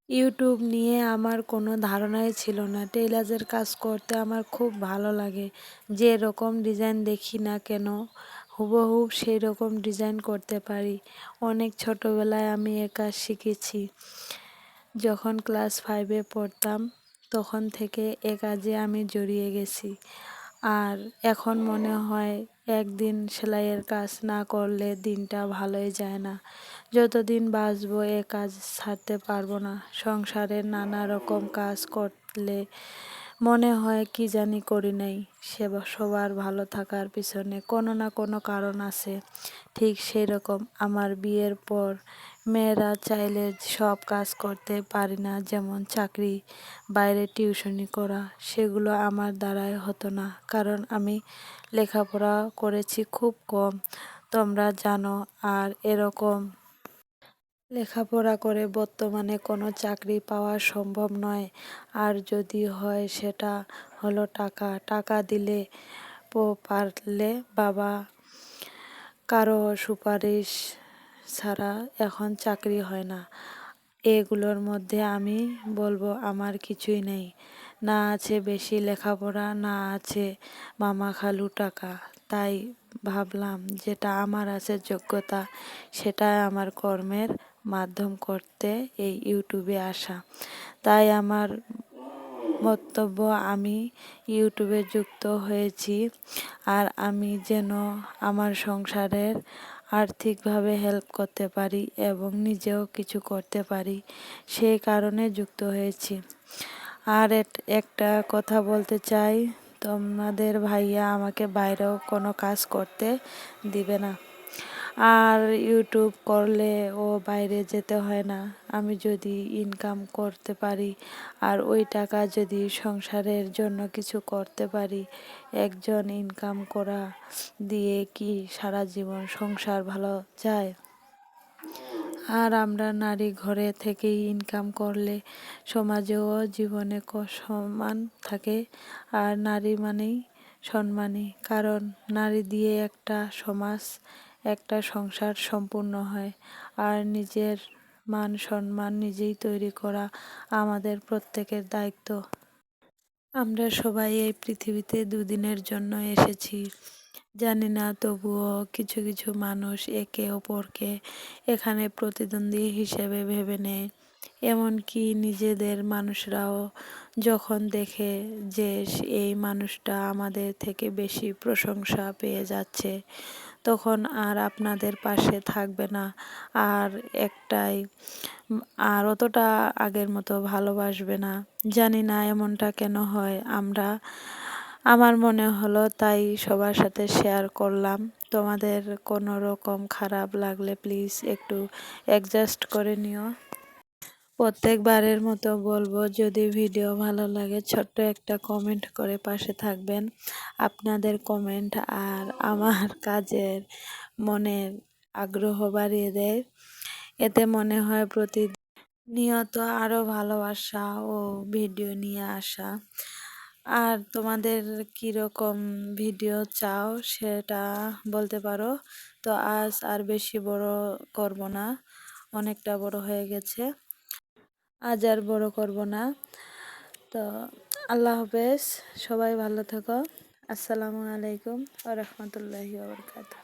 YouTube নিয়ে আমার কোনো ধারণাই ছিল না। টেইলার্সের কাজ করতে আমার খুব ভালো লাগে। যে রকম ডিজাইন দেখি না কেন হুবহু সেই রকম ডিজাইন করতে পারি। অনেক ছোটোবেলায় আমি এ কাজ শিখেছি। যখন ক্লাস 5-এ পড়তাম তখন থেকে এ কাজে আমি জড়িয়ে গেছি। আর এখন মনে হয় একদিন সেলাইয়ের কাজ না করলে দিনটা ভালোই যায় না। যতদিন বাঁচবো এ কাজ ছাড়তে পারবো না। সংসারের নানা রকম কাজ করলে মনে হয় কি জানি করি নাই। সবার ভালো থাকার পিছনে কোনো না কোনো কারণ আছে। ঠিক সেরকম আমার বিয়ের পর মেয়েরা চাইলে সব কাজ করতে পারি না, যেমন চাকরি, বাইরে টিউশনি করা, সেগুলো আমার দ্বারাই হতো না, কারণ আমি লেখাপড়া করেছি খুব কম, তোমরা জানো। আর এরকম লেখাপড়া করে বর্তমানে কোনো চাকরি পাওয়া সম্ভব নয়। আর যদি হয় সেটা হলো টাকা। টাকা দিলে পারলে বাবা কারো সুপারিশ ছাড়া এখন চাকরি হয় না। এগুলোর মধ্যে আমি বলবো আমার কিছুই নেই। না আছে বেশি লেখাপড়া, না আছে মামা খালু টাকা। তাই ভাবলাম যেটা আমার আছে যোগ্যতা, সেটাই আমার কর্মের মাধ্যম করতে এই ইউটিউবে আসা। তাই আমার বক্তব্য, আমি ইউটিউবে যুক্ত হয়েছি আর আমি যেন আমার সংসারের আর্থিকভাবে হেল্প করতে পারি এবং নিজেও কিছু করতে পারি, সেই কারণে যুক্ত হয়েছি। আর একটা কথা বলতে চাই, তোমাদের ভাইয়া আমাকে বাইরেও কোনো কাজ করতে দিবে না। আর ইউটিউব করলে ও বাইরে যেতে হয় না। আমি যদি ইনকাম করতে পারি আর ওই টাকা যদি সংসারের জন্য কিছু করতে পারি, একজন ইনকাম করা দিয়ে কি সারা জীবন সংসার ভালো যায়? আর আমরা নারী ঘরে থেকেই ইনকাম করলে সমাজেও জীবনে সম্মান থাকে। আর নারী মানেই সম্মানী, কারণ নারী দিয়ে একটা সমাজ, একটা সংসার সম্পূর্ণ হয়। আর নিজের মান সম্মান নিজেই তৈরি করা আমাদের প্রত্যেকের দায়িত্ব। আমরা সবাই এই পৃথিবীতে দুদিনের জন্য এসেছি, জানি না, তবুও কিছু কিছু মানুষ একে অপরকে এখানে প্রতিদ্বন্দ্বী হিসেবে ভেবে নেয়। এমনকি নিজেদের মানুষরাও যখন দেখে যে এই মানুষটা আমাদের থেকে বেশি প্রশংসা পেয়ে যাচ্ছে, তখন আর আপনাদের পাশে থাকবে না। আর একটাই আর অতটা আগের মতো ভালোবাসবে না। জানি না এমনটা কেন হয়। আমার মনে হলো তাই সবার সাথে শেয়ার করলাম। তোমাদের কোনো রকম খারাপ লাগলে প্লিজ একটু অ্যাডজাস্ট করে নিও। প্রত্যেকবারের মতো বলবো, যদি ভিডিও ভালো লাগে ছোট্ট একটা কমেন্ট করে পাশে থাকবেন। আপনাদের কমেন্ট আর আমার কাজের মনের আগ্রহ বাড়িয়ে দেয়। এতে মনে হয় প্রতিনিয়ত আরও ভালোবাসা ও ভিডিও নিয়ে আসা। আর তোমাদের কীরকম ভিডিও চাও সেটা বলতে পারো। তো আজ আর বেশি বড় করব না, অনেকটা বড় হয়ে গেছে, আজ আর বড় করব না। তো আল্লাহ হাফেজ, সবাই ভালো থেকো। আসসালামু আলাইকুম ওয়া রাহমাতুল্লাহি ওয়া বারাকাতুহু।